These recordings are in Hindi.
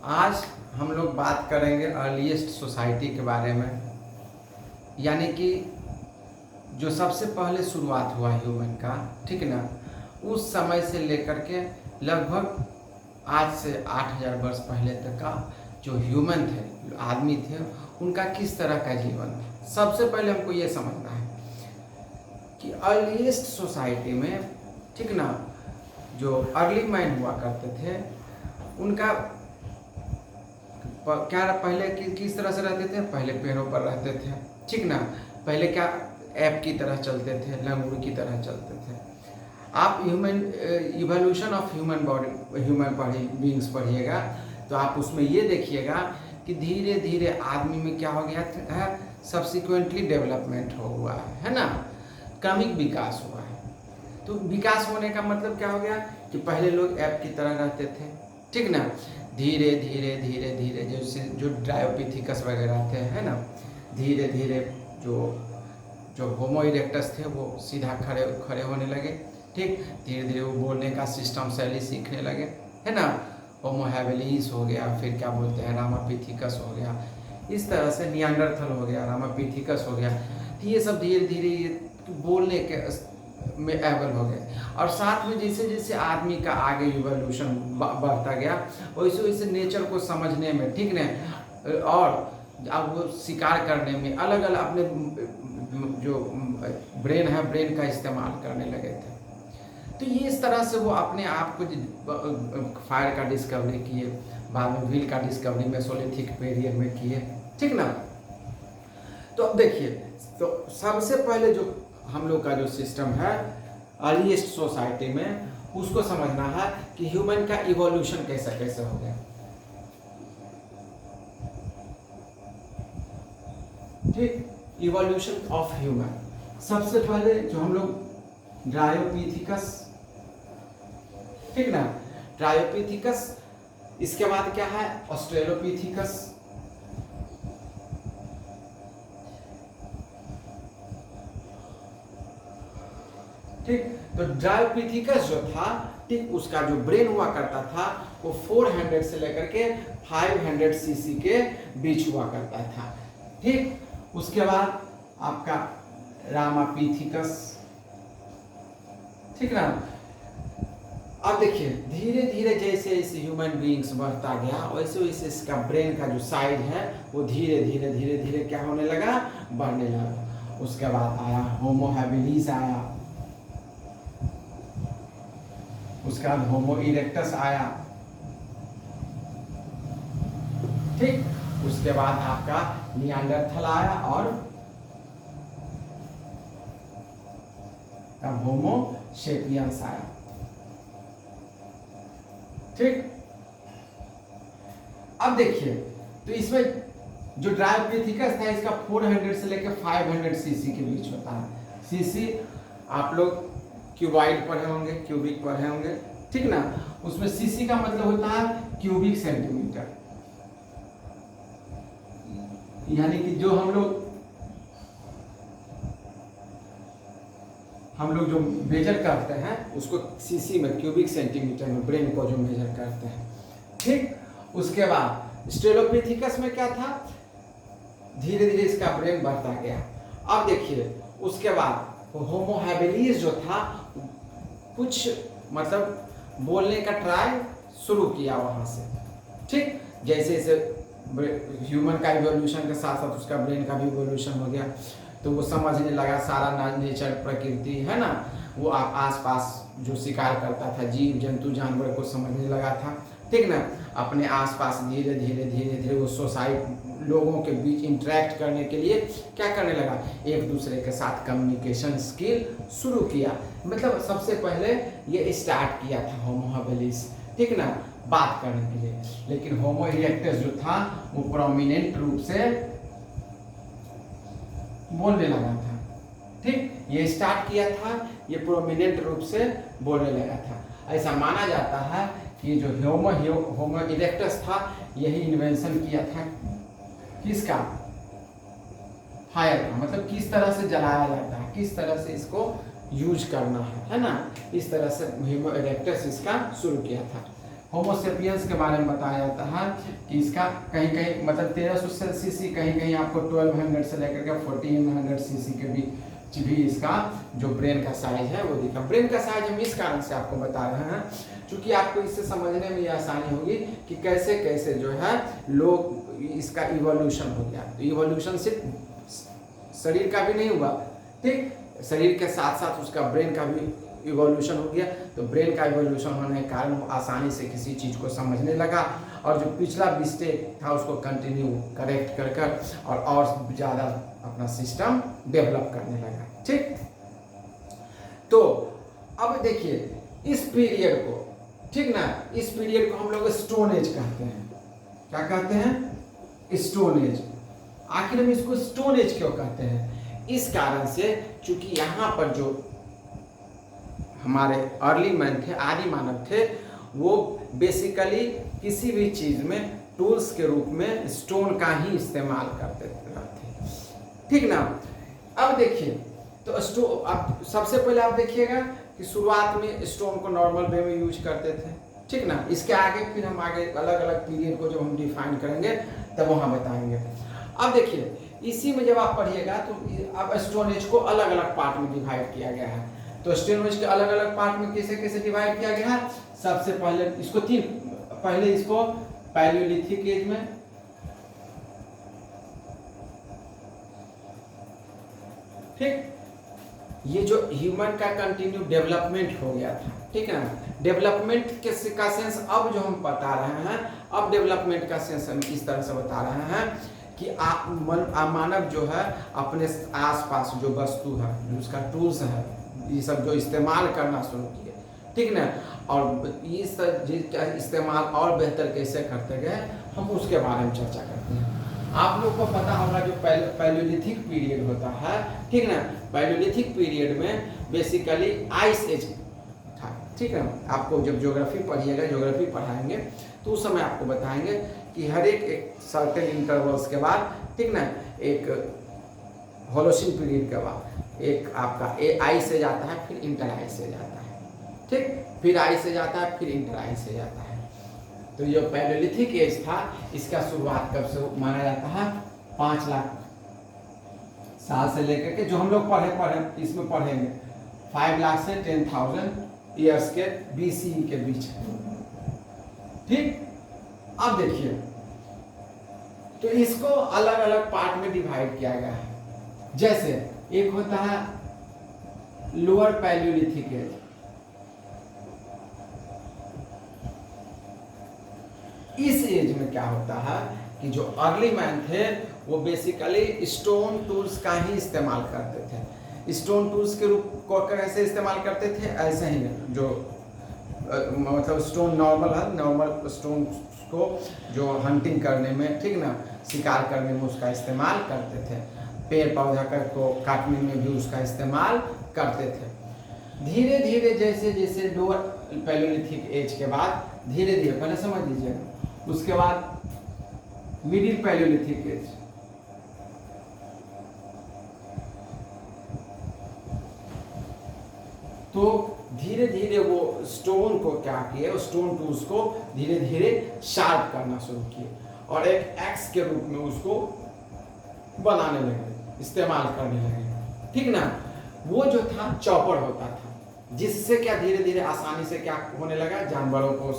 आज हम लोग बात करेंगे अर्लीस्ट सोसाइटी के बारे में, यानी कि जो सबसे पहले शुरुआत हुआ ह्यूमन का, ठीक ना, उस समय से लेकर के लगभग आज से 8000 वर्ष पहले तक का जो ह्यूमन थे, जो आदमी थे, उनका किस तरह का जीवन था। सबसे पहले हमको ये समझना है कि अर्लीस्ट सोसाइटी में, ठीक ना, जो अर्ली मैन हुआ करते थे उनका क्या पहले किस तरह से रहते थे। पहले पेड़ों पर रहते थे, ठीक ना। पहले क्या ऐप की तरह चलते थे, लंगूर की तरह चलते थे। आप human evolution of human body, human beings पढ़िएगा तो आप उसमें ये देखिएगा कि धीरे धीरे आदमी में क्या हो गया है, सब्सिक्वेंटली डेवलपमेंट हुआ है ना, क्रमिक विकास हुआ है। तो विकास होने का मतलब क्या हो गया कि पहले लोग ऐप की तरह रहते थे, ठीक ना। धीरे धीरे धीरे धीरे जैसे जो ड्रायोपिथिकस वगैरह थे, है ना, धीरे धीरे जो होमो इरेक्टस थे वो सीधा खड़े होने लगे, ठीक। धीरे धीरे वो बोलने का सिस्टम शैली सीखने लगे, है ना। होमो हैबिलिस हो गया, फिर क्या बोलते हैं रामापिथिकस हो गया, इस तरह से नियांडरथल हो गया, रामापिथिकस हो गया। तो ये सब धीरे धीरे ये बोलने के में एबल हो गए। और साथ में जैसे जैसे आदमी का आगे इवोल्यूशन बढ़ता गया, वैसे वैसे नेचर को समझने में, ठीक ना, और अब वो शिकार करने में अलग अलग अपने जो ब्रेन है, ब्रेन का इस्तेमाल करने लगे थे। तो ये इस तरह से वो अपने आप को फायर का डिस्कवरी किए, बाद में व्हील का डिस्कवरी मेसोलिथिक पीरियड में किए, ठीक ना। तो अब देखिए, तो सबसे पहले जो हम लोग का जो सिस्टम है अर्लीस्ट सोसाइटी में, उसको समझना है कि ह्यूमन का इवोल्यूशन कैसे कैसे हो गया, ठीक। इवोल्यूशन ऑफ ह्यूमन, सबसे पहले जो हम लोग ड्रायोपिथिकस, ठीक ना, ड्रायोपिथिकस, इसके बाद क्या है ऑस्ट्रेलोपिथिकस, ठीक। तो ड्रायोपिथिकस जो था, ठीक, उसका जो ब्रेन हुआ करता था वो 400 से लेकर के 500 सीसी के बीच हुआ करता था, ठीक। उसके बाद आपका रामापिथिकस, ठीक ना। अब देखिए धीरे धीरे जैसे जैसे ह्यूमन बीइंग्स बढ़ता गया, वैसे वैसे इसका ब्रेन का जो साइज है वो धीरे धीरे धीरे धीरे क्या होने लगा, बढ़ने लगा। उसके बाद आया होमो हैबिलिस आया, उसके बाद होमो इरेक्टस आया, ठीक। उसके बाद आपका नियांडरथल आया और अब होमो सेपियंस आया, ठीक। अब देखिए तो इसमें जो ड्रायोपिथिकस था इसका 400 से लेकर 500 सीसी के बीच होता है। सीसी आप लोग क्यूबाइड पढ़े होंगे, क्यूबिक पढ़े होंगे, ठीक ना। उसमें सीसी का मतलब होता है क्यूबिक सेंटीमीटर, यानी कि जो हम लोग जो मेजर करते हैं उसको सीसी में, क्यूबिक सेंटीमीटर में ब्रेन को जो मेजर करते हैं, ठीक। उसके बाद स्ट्रेलोपिथिकस में क्या था, धीरे धीरे इसका ब्रेन बढ़ता गया। अब देखिए उसके बाद होमो हैबिलिस जो था कुछ मतलब बोलने का ट्राई शुरू किया वहां से, ठीक। जैसे जैसे ह्यूमन का इवोल्यूशन के साथ साथ उसका ब्रेन का भी इवोल्यूशन हो गया, तो वो समझने लगा सारा नेचर, प्रकृति, है ना, वो आसपास जो शिकार करता था, जीव जंतु जानवर को समझने लगा था, ठीक ना। अपने आसपास धीरे धीरे धीरे धीरे वो सोसाइटी लोगों के बीच इंटरेक्ट करने के लिए क्या करने लगा, एक दूसरे के साथ कम्युनिकेशन स्किल शुरू किया। मतलब सबसे पहले ये स्टार्ट किया था होमो हैबिलिस, ठीक ना, बात करने के लिए। लेकिन होमो इरेक्टस जो था वो प्रोमिनेंट रूप से बोलने लगा था, ठीक। ये स्टार्ट किया था, ये प्रोमिनेंट रूप से बोलने लगा था। ऐसा माना जाता है कि जो होमो इरेक्टस था यही इन्वेंशन किया था किसका, फायर का, मतलब किस तरह से जलाया जाता है, किस तरह से इसको यूज करना है ना, इस तरह से होमो इरेक्टस इसका शुरू किया था, होमोसेपियंस के बारे में बताया जाता है कि इसका कहीं कहीं मतलब 1300 सीसी, कहीं कहीं आपको 1200 से लेकर के 1400 सीसी के बीच भी इसका जो ब्रेन का साइज है वो दिखा। ब्रेन का साइज हम इस कारण से आपको बता रहे हैं क्योंकि आपको इससे समझने में ये आसानी होगी कि कैसे कैसे जो है लोग इसका इवोल्यूशन हो गया। तो इवोल्यूशन सिर्फ शरीर का भी नहीं हुआ, ठीक, शरीर के साथ साथ उसका ब्रेन का भी इवोल्यूशन हो गया। तो ब्रेन का इवोल्यूशन होने के कारण वो आसानी से किसी चीज़ को समझने लगा और जो पिछला मिस्टेक था उसको कंटिन्यू करेक्ट कर कर और ज़्यादा अपना सिस्टम डेवलप करने लगा, ठीक। तो अब देखिए इस पीरियड को, ठीक ना, इस पीरियड को हम लोग स्टोन एज कहते हैं। क्या कहते हैं? Stone age. आखिर हम इसको स्टोन एज क्यों कहते हैं? इस कारण से क्योंकि यहाँ पर जो हमारे अर्ली मैन थे, आदि मानव थे, वो बेसिकली किसी भी चीज़ में टूल्स के रूप में स्टोन का ही इस्तेमाल करते थे, ठीक ना। अब देखिए तो अब सबसे पहले आप देखिएगा कि शुरुआत में स्टोन को नॉर्मल वे में यूज करते थे, ठीक ना। इसके आगे फिर हम आगे अलग अलग पीरियड को जब हम डिफाइन करेंगे तब वहाँ बताएंगे। अब देखिए इसी में जब आप पढ़िएगा तो अब स्टोन एज को अलग अलग पार्ट में डिवाइड किया गया है। तो स्टोन एज के अलग अलग पार्ट में कैसे कैसे डिवाइड किया गया है? सबसे पहले इसको पैलियोलिथिक एज में, ठीक, ये जो ह्यूमन का कंटिन्यू डेवलपमेंट हो गया था, ठीक है ना। डेवलपमेंट का सेंस अब जो हम बता रहे हैं, अब डेवलपमेंट का सेंस हम इस तरह से बता रहे हैं कि मानव जो है अपने आसपास जो वस्तु है, जो उसका टूल्स है, ये सब जो इस्तेमाल करना शुरू किए, ठीक ना। और ये सब इस्तेमाल और बेहतर कैसे करते गए हम उसके बारे में चर्चा करते हैं। आप लोग को पता होगा जो पैलियोलिथिक पीरियड होता है, ठीक ना। पैलियोलिथिक पीरियड में बेसिकली आइस एज था, ठीक है। आपको जब ज्योग्राफी पढ़िएगा, ज्योग्राफी पढ़ाएंगे तो उस समय आपको बताएंगे कि हर एक सर्टेन इंटरवल्स के बाद, ठीक ना, एक होलोसिन पीरियड के बाद एक आपका आइस एज आता है, फिर इंटर आइस एज आता है, ठीक, फिर आइस एज आता है, फिर इंटर आइस एज आता है। तो ये पैलियोलिथिक एज था, इसका शुरुआत कब से माना जाता है? 5 लाख साल से लेकर के जो हम लोग पढ़े इसमें पढ़ेंगे 5 लाख से 10,000 ईयर्स के BC के बीच, ठीक। अब देखिए तो इसको अलग अलग पार्ट में डिवाइड किया गया है। जैसे एक होता है लोअर पैलियोलिथिक एज। इस एज में क्या होता है कि जो अर्ली मैन थे वो बेसिकली स्टोन टूल्स का ही इस्तेमाल करते थे। स्टोन टूल्स के रूप को कैसे इस्तेमाल करते थे? ऐसे ही जो मतलब स्टोन नॉर्मल है, नॉर्मल स्टोन को जो हंटिंग करने में, ठीक ना, शिकार करने में उसका इस्तेमाल करते थे। पेड़ पौधा को काटने में भी उसका इस्तेमाल करते थे। धीरे धीरे जैसे जैसे लोअर पैलियोलिथिक एज के बाद धीरे धीरे, पहले समझ लीजिए, उसके बाद मिडिल पैलियोलिथिक एज, तो धीरे धीरे वो स्टोन को क्या किए, स्टोन टूल्स को धीरे धीरे शार्प करना शुरू किए और एक एक्स के रूप में उसको बनाने लगे, इस्तेमाल करने लगे, ठीक ना। वो जो था चॉपर होता था, जिससे क्या धीरे धीरे आसानी से क्या होने लगा, जानवरों को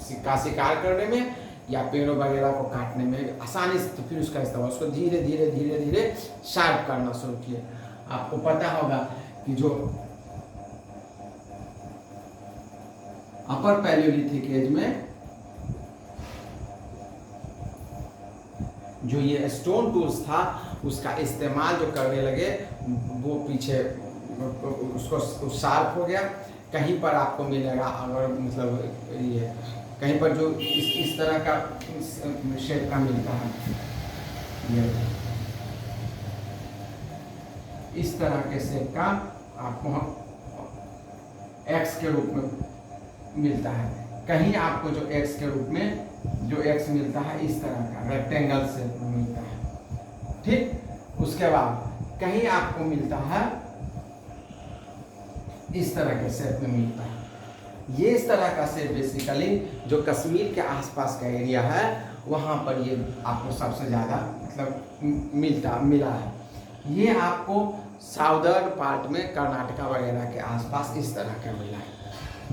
शिकार करने में या पेड़ों वगैरह को काटने में आसानी से, तो फिर उसका इस्तेमाल, उसको धीरे धीरे धीरे धीरे शार्प करना शुरू किए। आपको पता होगा कि जो अपर पैलियोलिथिक एज में जो ये स्टोन टूल्स था उसका इस्तेमाल जो करने लगे वो पीछे उसको शार्प हो गया। कहीं पर आपको मिलेगा, अगर मतलब ये कहीं पर जो इस तरह का शेप का मिलता है, ये इस तरह के शेप का आपको एक्स के रूप में मिलता है। कहीं आपको जो एक्स के रूप में जो एक्स मिलता है इस तरह का रेक्टेंगल शेप में मिलता है, ठीक। उसके बाद कहीं आपको मिलता है इस तरह के शेप में मिलता है। ये इस तरह का से बेसिकली जो कश्मीर के आसपास का एरिया है वहाँ पर ये आपको सबसे ज़्यादा मतलब मिला है। ये आपको साउदर्न पार्ट में कर्नाटका वगैरह के आसपास इस तरह का मिला है।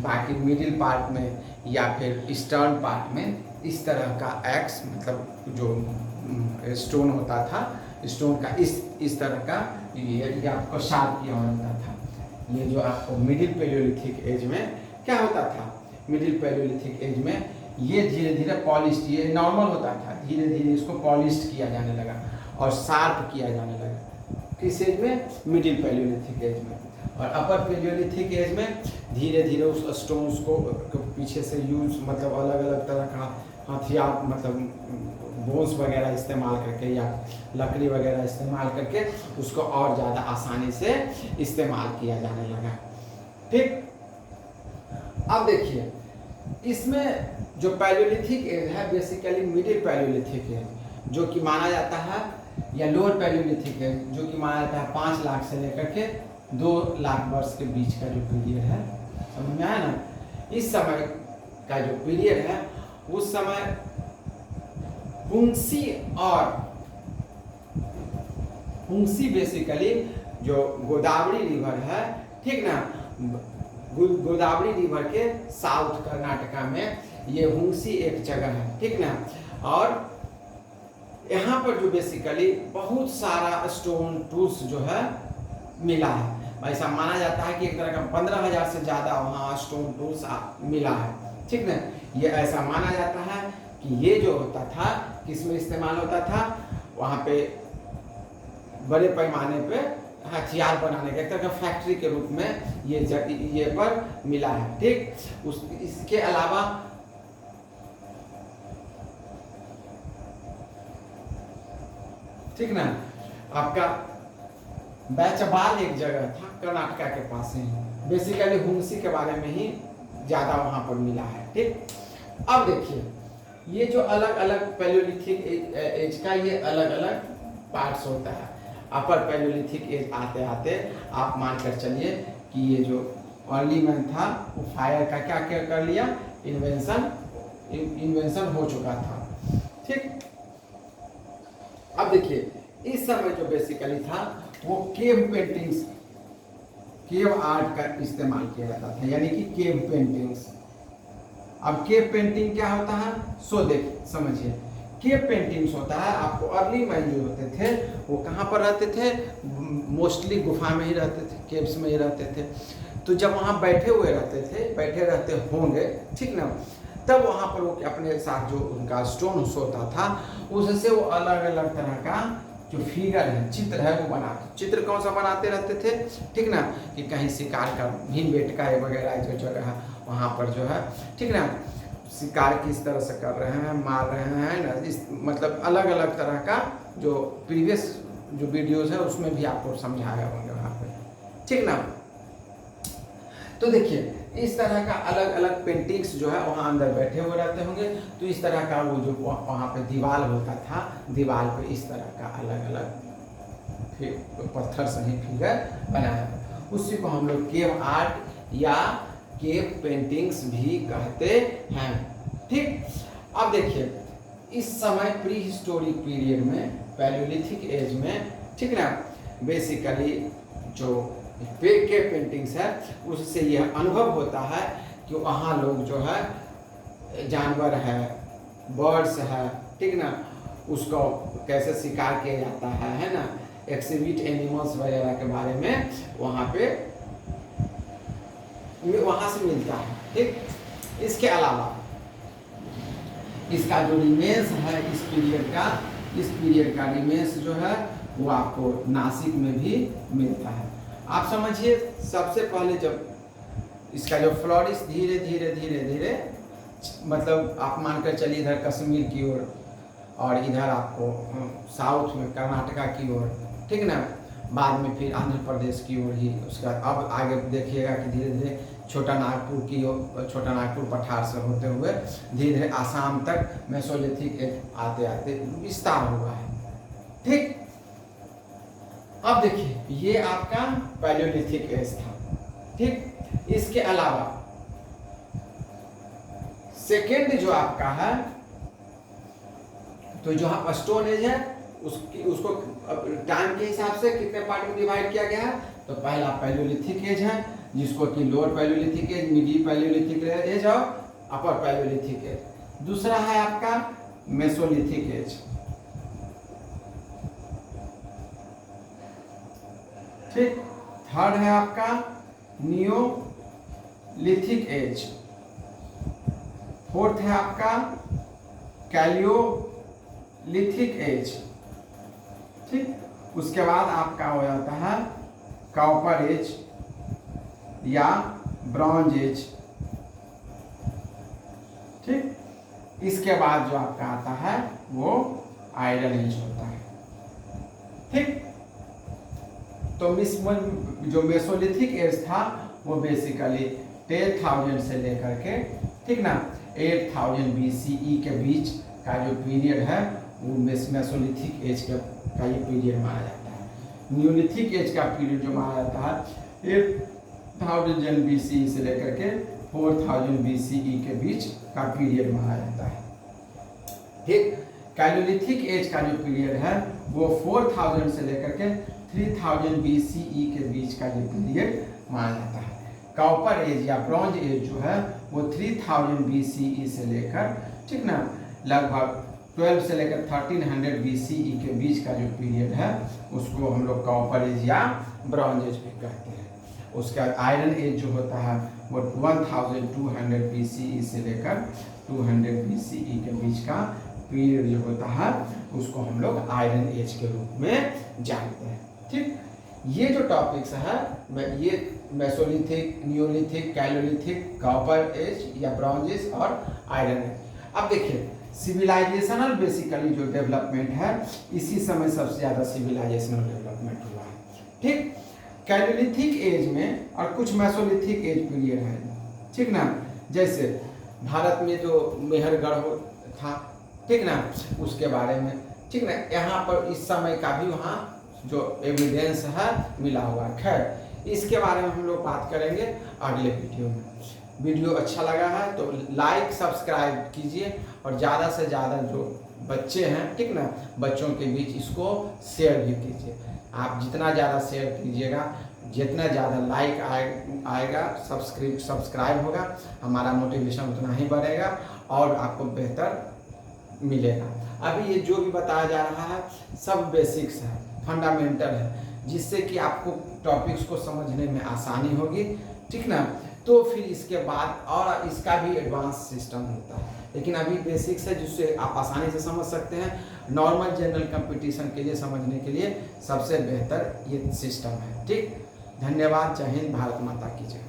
बाकी मिडिल पार्ट में या फिर ईस्टर्न पार्ट में इस तरह का एक्स मतलब जो स्टोन होता था, स्टोन का इस तरह का ये आपको शार्प किया होता था। ये जो आपको मिडिल पैलियोलिथिक एज में क्या होता था, मिडिल पैलियोलिथिक एज में ये धीरे धीरे पॉलिश्ड, ये नॉर्मल होता था, धीरे धीरे इसको पॉलिश्ड किया जाने लगा और शार्प किया जाने लगा। किस एज में? मिडिल पैलियोलिथिक एज में। और अपर पैलियोलिथिक एज में धीरे धीरे उस स्टोन्स को पीछे से यूज मतलब अलग अलग तरह का हथियार मतलब बोन्स वगैरह इस्तेमाल करके या लकड़ी वगैरह इस्तेमाल करके उसको और ज़्यादा आसानी से इस्तेमाल किया जाने लगा। ठीक, अब देखिए इसमें जो पैलियोलिथिक एज है बेसिकली मिडिल पैलियोलिथिक एज जो कि माना जाता है, या लोअर पैलियोलिथिक एज जो कि माना जाता है 5 लाख से लेकर के 2 लाख वर्ष के बीच का जो पीरियड है, समझ में आया ना। इस समय का जो पीरियड है उस समय हुंसी बेसिकली जो गोदावरी रिवर है, ठीक ना, गोदावरी रिवर के साउथ कर्नाटका में ये हुंसी एक जगह है, ठीक ना। और यहाँ पर जो बेसिकली बहुत सारा स्टोन टूल्स जो है मिला है। ऐसा माना जाता है कि एक तरह का 15,000 से ज़्यादा वहाँ स्टोन टूल्स मिला है, ठीक ना। ये ऐसा माना जाता है कि ये जो होता था किसमें इस्तेमाल होता था, वहाँ पे बड़े पैमाने पे हथियार बनाने के एक तरह का फैक्ट्री के रूप में ये पर मिला है, ठीक। इसके अलावा ठीक ना, आपका बैचबाल एक जगह था कर्नाटका के पास ही, बेसिकली हुंसी के बारे में ही ज़्यादा वहाँ पर मिला है, ठीक। अब देखिए ये जो अलग अलग पैलियोलिथिक एज का ये अलग अलग पार्ट्स होता है। अपर पैलियोलिथिक एज आते आते आप मानकर चलिए कि ये जो अर्ली मैन था वो फायर का क्या क्या कर लिया, इन्वेंशन हो चुका था, ठीक। अब देखिए इस समय जो बेसिकली था वो केव पेंटिंग्स, केव आर्ट का इस्तेमाल किया जाता था, यानी कि केव पेंटिंग्स। अब केव पेंटिंग क्या होता है सो देख समझिए। केव पेंटिंग्स होता है, आपको अर्ली मैन जो होते थे वो कहाँ पर रहते थे, मोस्टली गुफा में ही रहते थे, केव्स में ही रहते थे। तो जब वहाँ बैठे हुए रहते थे, बैठे रहते होंगे, ठीक ना, तब वहाँ पर वो अपने साथ जो उनका स्टोन होता था उससे वो अलग अलग तरह का जो फिगर है, चित्र है वो बनाते। चित्र कौन सा बनाते रहते थे, ठीक ना, कि कहीं शिकार का भीमबेटका वगैरह जो जगह है वहाँ पर जो है, ठीक ना, शिकार किस तरह से कर रहे हैं, मार रहे हैं ना, इस मतलब अलग अलग तरह का जो प्रीवियस जो वीडियोस है उसमें भी आपको समझाया होंगे वहाँ पे, ठीक ना। तो देखिए इस तरह का अलग अलग पेंटिंग्स जो है वहाँ अंदर बैठे हुए रहते होंगे। तो इस तरह का वो जो वहाँ पे दीवार होता था, दीवार पे इस तरह का अलग अलग पत्थर से ही फिगर बनाया, उसी को हम लोग केव आर्ट या केव पेंटिंग्स भी कहते हैं, ठीक। अब देखिए इस समय प्री हिस्टोरिक पीरियड में, पैलियोलिथिक एज में, ठीक ना, बेसिकली जो के पेंटिंग्स है उससे यह अनुभव होता है कि वहाँ लोग जो है जानवर है, बर्ड्स है, ठीक ना, उसको कैसे शिकार किया जाता है ना, एक्सिबिट एनिमल्स वगैरह के बारे में वहाँ पे वहाँ से मिलता है, ठीक। इसके अलावा इसका जो रिमेन्स है इस पीरियड का रिमेन्स जो है वो आपको नासिक में भी मिलता है। आप समझिए सबसे पहले जब इसका जो फ्लोरिश धीरे धीरे धीरे धीरे मतलब आप मानकर चलिए इधर कश्मीर की ओर और इधर आपको साउथ में कर्नाटका की ओर, ठीक ना, बाद में फिर आंध्र प्रदेश की ओर ही उसका अब आगे देखिएगा कि धीरे धीरे छोटा नागपुर की ओर, छोटा नागपुर पठार से होते हुए धीरे धीरे आसाम तक मेसोलिथिक आते आते विस्तार हुआ है, ठीक। अब देखिए ये आपका पैलियोलिथिक एज था, ठीक। इसके अलावा सेकेंड जो आपका है, तो जो स्टोन एज है उसको टाइम के हिसाब से कितने पार्ट में डिवाइड किया गया है। तो पहला पैलियोलिथिक एज है, जिसको कि lower palaeolithic age, middle palaeolithic age और अपर पैलियोलिथिक एज। दूसरा है आपका मेसोलिथिक एज, ठीक। थर्ड है आपका नियोलिथिक एज। फोर्थ है आपका कैलियोलिथिक एज, ठीक। उसके बाद आपका हो जाता है कॉपर एज या ब्रॉन्ज एज, ठीक। इसके बाद जो आपका आता है वो आयरन एज होता है, ठीक। तो जो मेसोलिथिक एज था वो बेसिकली 10,000 से लेकर के, ठीक ना, 8,000 BCE के बीच का जो पीरियड है वो मेसोलिथिक एज का ये पीरियड माना जाता है। न्यूलिथिक एज का पीरियड जो माना जाता है 8,000 BCE से लेकर के 4,000 BCE के बीच का पीरियड माना जाता है, ठीक। कैलियोलिथिक एज का जो पीरियड है वो 4,000 से लेकर के 3,000 BCE के बीच का ये पीरियड माना जाता है। कॉपर एज या ब्रॉन्ज एज जो है वो 3,000 BCE से लेकर, ठीक ना, लगभग 12 से लेकर 1300 BCE के बीच का जो पीरियड है उसको हम लोग कॉपर एज या ब्रॉन्ज एज भी कहते हैं। उसके बाद आयरन एज जो होता है वो 1200 BCE से लेकर 200 BCE के बीच का पीरियड जो होता है उसको हम लोग आयरन एज के रूप में जानते हैं, ठीक। ये जो टॉपिक्स है ये मेसोलिथिक, नियोलिथिक, कैलियोलिथिक, कॉपर एज या ब्रॉन्ज एज और आयरन एज। अब देखिए सिविलाइजेशनल बेसिकली जो डेवलपमेंट है इसी समय सबसे ज़्यादा सिविलाइजेशनल डेवलपमेंट हुआ है, ठीक। कैलियोलिथिक एज में और कुछ मेसोलिथिक एज पीरियड है, ठीक ना, जैसे भारत में जो मेहरगढ़ था, ठीक ना, उसके बारे में, ठीक ना, यहाँ पर इस समय का भी वहाँ जो एविडेंस है मिला हुआ है। खैर इसके बारे में हम लोग बात करेंगे अगले वीडियो में। वीडियो अच्छा लगा है तो लाइक सब्सक्राइब कीजिए और ज़्यादा से ज़्यादा जो बच्चे हैं, ठीक ना, बच्चों के बीच इसको शेयर भी कीजिए। आप जितना ज़्यादा शेयर कीजिएगा, जितना ज़्यादा लाइक आएगा, सब्सक्राइब होगा, हमारा मोटिवेशन उतना ही बढ़ेगा और आपको बेहतर मिलेगा। अभी ये जो भी बताया जा रहा है सब बेसिक्स है, फंडामेंटल है, जिससे कि आपको टॉपिक्स को समझने में आसानी होगी, ठीक ना। तो फिर इसके बाद और इसका भी एडवांस सिस्टम होता है, लेकिन अभी बेसिक्स है जिससे आप आसानी से समझ सकते हैं। नॉर्मल जनरल कंपटीशन के लिए समझने के लिए सबसे बेहतर ये सिस्टम है, ठीक। धन्यवाद। जय हिंद। भारत माता की जय।